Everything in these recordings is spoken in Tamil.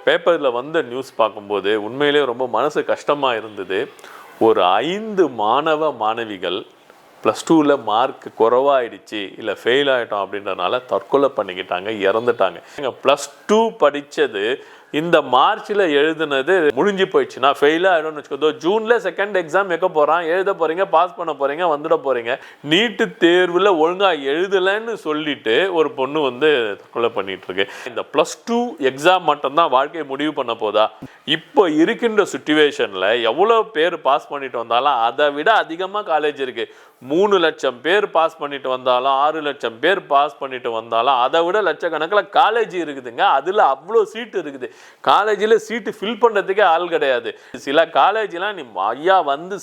பேப்பரில் வந்த நியூஸ் பார்க்கும்போது உண்மையிலே ரொம்ப மனசு கஷ்டமாக இருந்தது. ஒரு 5 மாணவ மாணவிகள் +2ல் மார்க் குறைவாயிடுச்சு, இல்லை ஃபெயில் ஆகிட்டோம் அப்படின்றனால தற்கொலை பண்ணிக்கிட்டாங்க, இறந்துட்டாங்க. +2 படித்தது இந்த மார்ச்சில் எழுதுனது முடிஞ்சு போயிடுச்சுன்னா ஃபெயில் ஆகிடும்னு வச்சுக்கோ. ஜூனில் செகண்ட் எக்ஸாம் வைக்க போகிறான், எழுத போகிறீங்க, பாஸ் பண்ண போகிறீங்க, வந்துட போகிறீங்க. நீட்டு தேர்வில் ஒழுங்காக எழுதலைன்னு சொல்லிட்டு ஒரு பொண்ணு தற்கொலை பண்ணிட்டு இருக்கு. இந்த +2 எக்ஸாம் மட்டும்தான் வாழ்க்கையை முடிவு பண்ண போதா? இப்போ இருக்கின்ற சுச்சுவேஷனில் எவ்வளோ பேர் பாஸ் பண்ணிட்டு வந்தாலும் அதை விட அதிகமாக காலேஜ் இருக்குது. 3 லட்சம் பேர் பாஸ் பண்ணிட்டு வந்தாலும் 6 லட்சம் பேர் பாஸ் பண்ணிட்டு வந்தாலும் அதை விட லட்சக்கணக்கில் காலேஜ் இருக்குதுங்க. அதில் அவ்வளோ சீட்டு இருக்குது. காலேஜில் சீட்டு ஃபில் பண்ணுறதுக்கே ஆள் கிடையாது. சில காலேஜெலாம் நீ ஐயா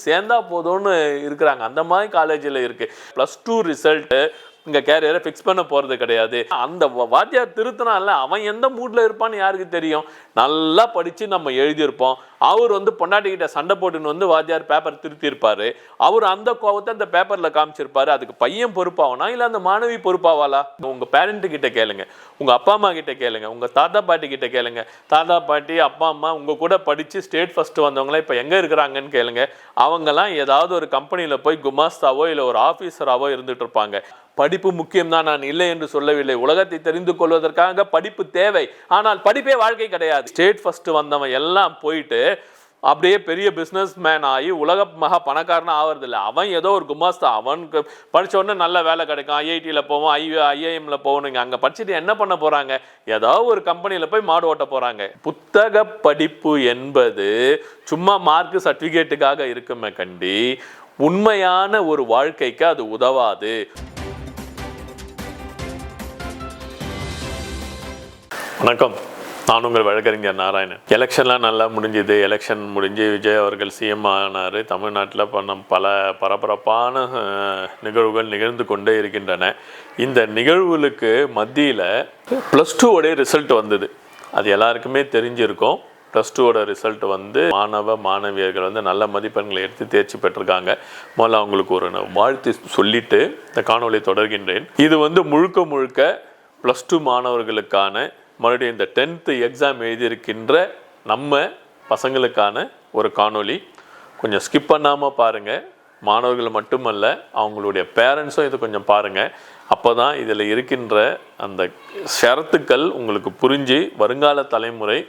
சேர்ந்தா போதும்னு இருக்கிறாங்க. அந்த மாதிரி காலேஜில் இருக்குது. +2 ரிசல்ட்டு இங்கே கேரியரை ஃபிக்ஸ் பண்ண போகிறது கிடையாது. அந்த வாத்தியார் திருத்தினால அவன் எந்த மூடில் இருப்பான்னு யாருக்கு தெரியும்? நல்லா படித்து நம்ம எழுதியிருப்போம். அவர் பொண்டாட்டிக்கிட்ட சண்டை போட்டுன்னு வாத்தியார் பேப்பர் திருத்தியிருப்பார். அவர் அந்த கோவத்தை அந்த பேப்பரில் காமிச்சிருப்பாரு. அதுக்கு பையன் பொறுப்பாகனா இல்லை அந்த மாணவி பொறுப்பாவாளா? உங்கள் பேரண்ட்டுக்கிட்ட கேளுங்க, உங்கள் அப்பா அம்மா கிட்ட கேளுங்க, உங்கள் தாத்தா பாட்டி கிட்ட கேளுங்க. தாத்தா பாட்டி அப்பா அம்மா உங்கள் கூட படித்து ஸ்டேட் ஃபஸ்ட்டு வந்தவங்களாம் இப்போ எங்கே இருக்கிறாங்கன்னு கேளுங்க. அவங்கெல்லாம் ஏதாவது ஒரு கம்பெனியில் போய் குமாஸ்தாவோ இல்லை ஒரு ஆஃபீஸராகவோ இருந்துகிட்டு இருப்பாங்க. படிப்பு முக்கியம்தான், நான் இல்லை என்று சொல்லவில்லை. உலகத்தை தெரிந்து கொள்வதற்காக படிப்பு தேவை. ஆனால் படிப்பே வாழ்க்கை கிடையாது. ஸ்டேட் ஃபர்ஸ்ட் வந்தவன் எல்லாம் போயிட்டு அப்படியே பெரிய பிஸ்னஸ் மேன் ஆகி உலக மகா பணக்காரனா ஆவறதில்லை. அவன் ஏதோ ஒரு குமாஸ்தா, அவனுக்கு படித்த உடனே நல்ல வேலை கிடைக்கும். ஐஐடியில் போவோம், ஐஐஎம்ல போகணுங்க. அங்கே படிச்சுட்டு என்ன பண்ண போகிறாங்க? ஏதாவது ஒரு கம்பெனியில் போய் மாடு ஓட்ட போகிறாங்க. புத்தக படிப்பு என்பது சும்மா மார்க் சர்டிஃபிகேட்டுக்காக இருக்குமே கண்டி உண்மையான ஒரு வாழ்க்கைக்கு அது உதவாது. வணக்கம், நான் உங்கள் வழக்கறிஞர் நாராயணன். எலெக்ஷன்லாம் நல்லா முடிஞ்சுது. எலெக்ஷன் முடிஞ்சு விஜய் அவர்கள் சிஎம் ஆனார். தமிழ்நாட்டில் பல பரபரப்பான நிகழ்வுகள் நிகழ்ந்து கொண்டே இருக்கின்றன. இந்த நிகழ்வுகளுக்கு மத்தியில் +2 ரிசல்ட் வந்தது. அது எல்லாருக்குமே தெரிஞ்சிருக்கும். +2 ரிசல்ட் மாணவ மாணவியர்கள் நல்ல மதிப்பெண்களை எடுத்து தேர்ச்சி பெற்றிருக்காங்க. முதல்ல அவங்களுக்கு ஒரு வாழ்த்து சொல்லிட்டு இந்த காணொலி தொடர்கின்றேன். இது முழுக்க முழுக்க +2 மாணவர்களுக்கான மறுபடியும் இந்த 10th எக்ஸாம் எழுதியிருக்கின்ற நம்ம பசங்களுக்கான ஒரு காணொலி. கொஞ்சம் ஸ்கிப் பண்ணாமல் பாருங்கள். மாணவர்கள் மட்டுமல்ல, அவங்களுடைய பேரண்ட்ஸும் இது கொஞ்சம் பாருங்கள். அப்போ தான் இதில் இருக்கின்ற அந்த ஷரத்துக்கள் உங்களுக்கு புரிஞ்சு வருங்கால தலைமுறை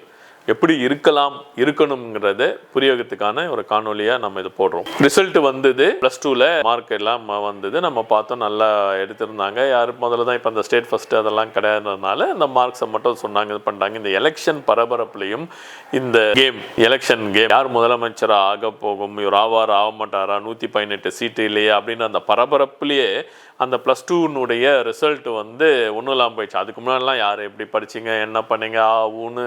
எப்படி இருக்கணுங்கிறத புரியறதுக்கான ஒரு காணொலியாக நம்ம இது போடுறோம். ரிசல்ட் வந்தது. +2ல் மார்க் எல்லாம் வந்தது. நம்ம பார்த்தோம், நல்லா எடுத்திருந்தாங்க. யார் முதல்ல தான் இப்போ அந்த ஸ்டேட் ஃபஸ்ட்டு அதெல்லாம் கிடையாதுனால இந்த மார்க்ஸை மட்டும் சொன்னாங்க, இது பண்ணிட்டாங்க. இந்த எலெக்ஷன் பரபரப்புலையும் இந்த எலெக்ஷன் கேம் யார் முதலமைச்சராக ஆக போகும், இவர் ஆக மாட்டாரா, 118 சீட்டு இல்லையா அப்படின்னு அந்த பரபரப்புலேயே அந்த +2னுடைய ரிசல்ட் ஒன்றும் இல்லாமல் போயிடுச்சு. அதுக்கு முன்னாடிலாம் யார் எப்படி படிச்சிங்க, என்ன பண்ணீங்க ஆகுன்னு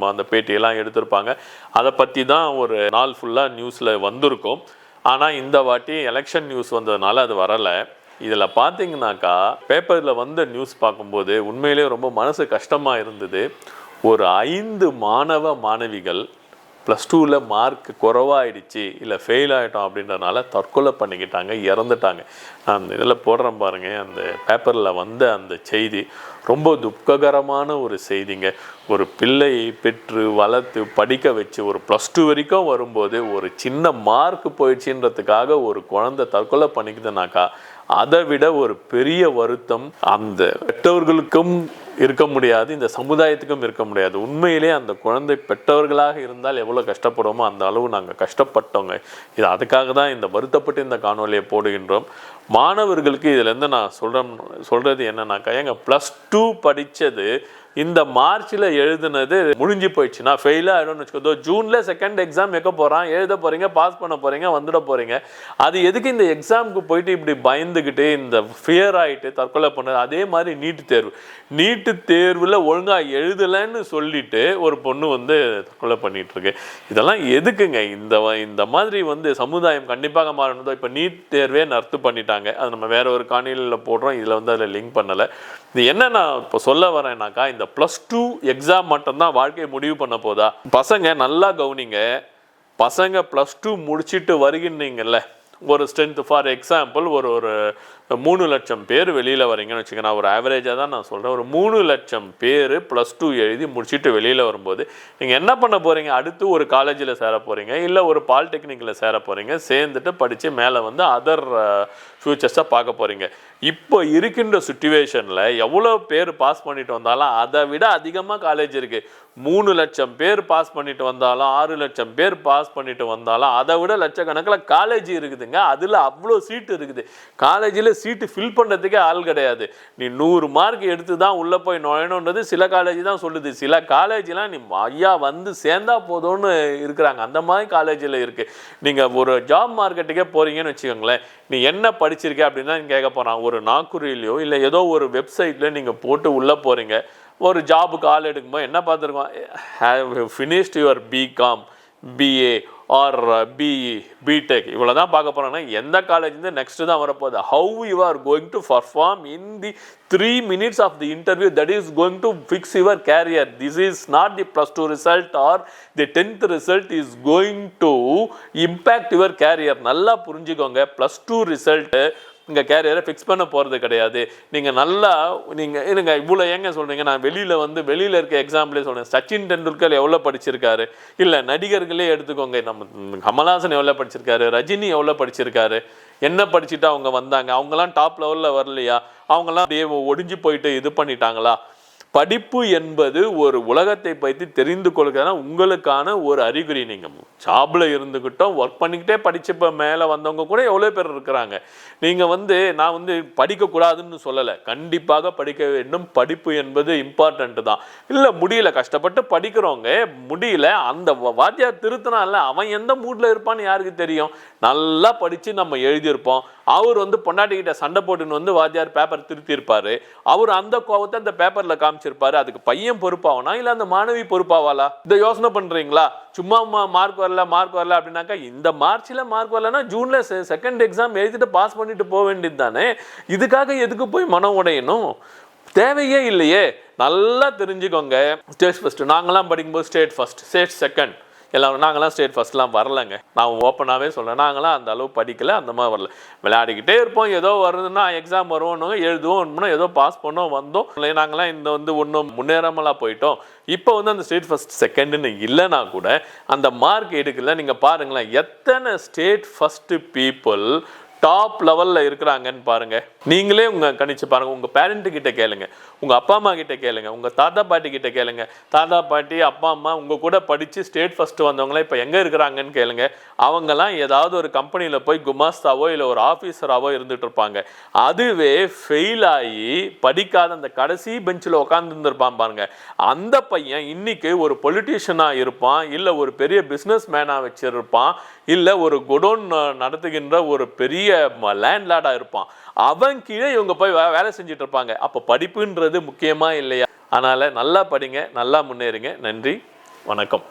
அந்த பேட்டியெல்லாம் எடுத்திருப்பாங்க. அதை பற்றி தான் ஒரு நாள் ஃபுல்லாக நியூஸில் வந்திருக்கும். ஆனால் இந்த வாட்டி எலெக்ஷன் நியூஸ் வந்ததுனால அது வரலை. இதில் பார்த்தீங்கன்னாக்கா பேப்பரில் வந்த நியூஸ் பார்க்கும்போது உண்மையிலே ரொம்ப மனசு கஷ்டமாக இருந்தது. ஒரு 5 மாணவ மாணவிகள் +2ல் மார்க் குறைவாயிடுச்சு, இல்லை ஃபெயில் ஆகிட்டோம் அப்படின்றனால தற்கொலை பண்ணிக்கிட்டாங்க, இறந்துட்டாங்க. நான் இதில் போடுறேன் பாருங்கள். அந்த பேப்பரில் வந்த அந்த செய்தி ரொம்ப துக்ககரமான ஒரு செய்திங்க. ஒரு பிள்ளையை பெற்று வளர்த்து படிக்க வச்சு ஒரு +2 வரைக்கும் வரும்போது ஒரு சின்ன மார்க் போயிடுச்சுன்றதுக்காக ஒரு குழந்தை தற்கொலை பண்ணிக்குதுனாக்கா அதை விட ஒரு பெரிய வருத்தம் அந்த பெற்றவர்களுக்கும் இருக்க முடியாது, இந்த சமுதாயத்துக்கும் இருக்க முடியாது. உண்மையிலே அந்த குழந்தை பெற்றவர்களாக இருந்தால் எவ்வளோ கஷ்டப்படுவோமோ அந்த அளவு நாங்கள் கஷ்டப்பட்டோங்க. இது அதுக்காக தான் இந்த வருத்தப்பட்டு இந்த காணொலியை போடுகின்றோம். மாணவர்களுக்கு இதுலேருந்து நான் சொல்கிறது என்னன்னாக்கா, +2 படித்தது இந்த மார்ச்சில் எழுதுனது முடிஞ்சு போயிடுச்சுன்னா ஃபெயில் ஆகிடும்னு வச்சுக்கோ. ஜூனில் செகண்ட் எக்ஸாம் வைக்க போகிறான், எழுத போகிறீங்க, பாஸ் பண்ண போகிறீங்க, வந்துட போகிறீங்க. அது எதுக்கு இந்த எக்ஸாமுக்கு போயிட்டு இப்படி பயந்துக்கிட்டு இந்த ஃபியர் ஆகிட்டு தற்கொலை பண்ணுறது? அதே மாதிரி நீட்டு தேர்வில் ஒழுங்காக எழுதலைன்னு சொல்லிட்டு ஒரு பொண்ணு தற்கொலை பண்ணிகிட்ருக்கு. இதெல்லாம் எதுக்குங்க? இந்த மாதிரி சமுதாயம் கண்டிப்பாக மாறணும். இப்போ நீட் தேர்வே ரத்து பண்ணிட்டாங்க. அது நம்ம வேற ஒரு காணொலியில் போடுறோம். இதில் அதில் லிங்க் பண்ணலை. இது என்ன நான் இப்போ சொல்ல வரேன்னாக்கா, இந்த +2 எக்ஸாம் மட்டும்தான் வாழ்க்கையை முடிவு பண்ண போதா? பசங்க நல்லா கவனிங்க. பசங்க +2 முடிச்சுட்டு வருகின்றீங்கல்ல, ஒரு ஸ்ட்ரென்த் ஃபார் எக்ஸாம்பிள் ஒரு 3 லட்சம் பேர் வெளியில் வரீங்கன்னு வச்சுக்கோங்க. நான் ஒரு ஆவரேஜாக தான் நான் சொல்கிறேன். ஒரு 3 லட்சம் பேர் +2 எழுதி முடிச்சுட்டு வெளியில் வரும்போது நீங்கள் என்ன பண்ண போகிறீங்க? அடுத்து ஒரு காலேஜில் சேர போகிறீங்க, இல்லை ஒரு பாலிடெக்னிக்கில் சேர போகிறீங்க. சேர்ந்துட்டு படித்து மேலே வந்து அதர் ஃப்யூச்சர்ஸாக பார்க்க போகிறீங்க. இப்போ இருக்கின்ற சுச்சுவேஷனில் எவ்வளோ பேர் பாஸ் பண்ணிட்டு வந்தாலும் அதை விட அதிகமாக காலேஜ் இருக்குது. 3 லட்சம் பேர் பாஸ் பண்ணிட்டு வந்தாலும் 6 லட்சம் பேர் பாஸ் பண்ணிட்டு வந்தாலும் அதை விட லட்சக்கணக்கில் காலேஜ் இருக்குதுங்க. அதில் அவ்வளோ சீட்டு இருக்குது. காலேஜில் சீட்டு ஃபில் பண்ணுறதுக்கே ஆள் கிடையாது. நீ 100 மார்க் எடுத்து தான் உள்ளே போய் நுழையணுன்றது சில காலேஜ் தான் சொல்லுது. சில காலேஜெலாம் நீ ஐயா வந்து சேர்ந்தா போதும்னு இருக்கிறாங்க. அந்த மாதிரி காலேஜில் இருக்குது. நீங்கள் ஒரு ஜாப் மார்க்கெட்டுக்கே போகிறீங்கன்னு வச்சுக்கோங்களேன். நீ என்ன படிச்சிருக்க அப்படின்னா நீ கேட்க போகிறான். ஒரு நாக்குரியிலையோ இல்லை ஏதோ ஒரு வெப்சைட்டில் நீங்கள் போட்டு உள்ளே போகிறீங்க. ஒரு ஜாபுக்கு ஆள் எடுக்கும்போது என்ன பார்த்துருக்கோம்? Have finished your BCom, BA or BE, BTech இவ்வளோ தான் பார்க்க போகிறாங்கன்னா எந்த காலேஜ்லேருந்து நெக்ஸ்ட்டு தான் வரப்போகுது. How you are going to perform in the 3 minutes of the interview that is going to fix your career. This is not the +2 result or the 10th result is going to impact your career. நல்லா புரிஞ்சுக்கோங்க. +2 ரிசல்ட்டு இங்கே கேரியரை ஃபிக்ஸ் பண்ண போகிறது கிடையாது. நீங்கள் நல்லா நீங்கள் இவ்வளோ ஏங்க சொல்கிறீங்க? நான் வெளியில் இருக்க எக்ஸாம்பிளே சொல்கிறேன். சச்சின் டெண்டுல்கர் எவ்வளோ படிச்சிருக்காரு? இல்லை நடிகர்களே எடுத்துக்கோங்க. நம்ம கமல்ஹாசன் எவ்வளோ படிச்சிருக்காரு? ரஜினி எவ்வளோ படிச்சிருக்காரு? என்ன படிச்சுட்டு அவங்க வந்தாங்க? அவங்களாம் டாப் லெவலில் வரலையா? அவங்களாம் அப்படியே ஒடிஞ்சு போயிட்டு இது பண்ணிட்டாங்களா? படிப்பு என்பது ஒரு உலகத்தை பற்றி தெரிந்து கொள்கிறதுனா உங்களுக்கான ஒரு அறிகுறி. நீங்கள் ஜாபில் இருந்துக்கிட்டோம் ஒர்க் பண்ணிக்கிட்டே படித்து இப்போ மேலே வந்தவங்க கூட எவ்வளோ பேர் இருக்கிறாங்க. நீங்கள் நான் படிக்கக்கூடாதுன்னு சொல்லலை. கண்டிப்பாக படிக்க வேண்டும். படிப்பு என்பது இம்பார்ட்டண்ட்டு தான். இல்லை முடியல, கஷ்டப்பட்டு படிக்கிறவங்க முடியல, அந்த வாத்தியார் திருத்தினால அவன் எந்த மூடில் இருப்பான்னு யாருக்கு தெரியும்? நல்லா படித்து நம்ம எழுதியிருப்போம். அவர் பொண்டாட்டிக்கிட்ட சண்டை போட்டுன்னு வாத்தியார் பேப்பர் திருத்திருப்பார். அவர் அந்த கோவத்தை அந்த பேப்பரில் காமிச்சிருப்பாரு. அதுக்கு பையன் பொறுப்பாவனா இல்லை அந்த மாணவி பொறுப்பாவாளா? இதை யோசனை பண்ணுறீங்களா? சும்மா மார்க் வரல அப்படின்னாக்கா இந்த மார்ச்சில் மார்க் வரலன்னா ஜூனில் செகண்ட் எக்ஸாம் எழுதிட்டு பாஸ் பண்ணிட்டு போக வேண்டியது தானே. இதுக்காக எதுக்கு போய் மனம் உடையணும்? தேவையே இல்லையே. நல்லா தெரிஞ்சுக்கோங்க. ஸ்டேட் ஃபர்ஸ்ட் நாங்களாம் படிக்கும்போது ஸ்டேட் ஃபர்ஸ்ட், ஸ்டேட் செகண்ட் எல்லாம் நாங்களாம் ஸ்டேட் ஃபர்ஸ்ட்லாம் வரலைங்க. நான் ஓப்பனாகவே சொல்கிறேன். நாங்களாம் அந்த அளவு படிக்கலை, அந்த மாதிரி வரல. விளையாடிக்கிட்டே இருப்போம். ஏதோ வருதுன்னா எக்ஸாம் வருவோம், எழுதுவோம், ஏதோ பாஸ் பண்ணோம், வந்தோம். நாங்களாம் இந்த ஒன்றும் முன்னேறாமலாம் போயிட்டோம். இப்போ அந்த ஸ்டேட் ஃபர்ஸ்ட் செகண்டுன்னு இல்லைனா கூட அந்த மார்க் எடுக்கல. நீங்கள் பாருங்களேன் எத்தனை ஸ்டேட் ஃபர்ஸ்ட் பீப்புள் டாப் லெவலில் இருக்கிறாங்கன்னு பாருங்கள். நீங்களே கணிச்சு பாருங்கள். உங்கள் பேரண்ட்டுக்கிட்ட கேளுங்க, உங்கள் அப்பா அம்மா கிட்ட கேளுங்க, உங்கள் தாத்தா பாட்டி கிட்ட கேளுங்க. தாத்தா பாட்டி அப்பா அம்மா உங்கள் கூட படித்து ஸ்டேட் ஃபஸ்ட்டு வந்தவங்களாம் இப்போ எங்கே இருக்கிறாங்கன்னு கேளுங்க. அவங்கெல்லாம் ஏதாவது ஒரு கம்பெனியில் போய் குமாஸ்தாவோ இல்லை ஒரு ஆஃபீஸராகவோ இருந்துகிட்டு இருப்பாங்க. அதுவே ஃபெயில் ஆகி படிக்காத அந்த கடைசி பெஞ்சில் உட்காந்துருந்துருப்பான் பாருங்க. அந்த பையன் இன்னைக்கு ஒரு பொலிட்டீஷியனாக இருப்பான், இல்லை ஒரு பெரிய பிஸ்னஸ் மேனாக வச்சிருப்பான், இல்லை ஒரு குடோன் நடத்துகின்ற ஒரு பெரிய லேண்ட்லார்டாக இருப்பான். அவன் கீழே இவங்க போய் வேலை செஞ்சுட்டு இருப்பாங்க. அப்போ படிப்புன்றது முக்கியமா இல்லையா? அதனால் நல்லா படிங்க, நல்லா முன்னேறுங்க. நன்றி, வணக்கம்.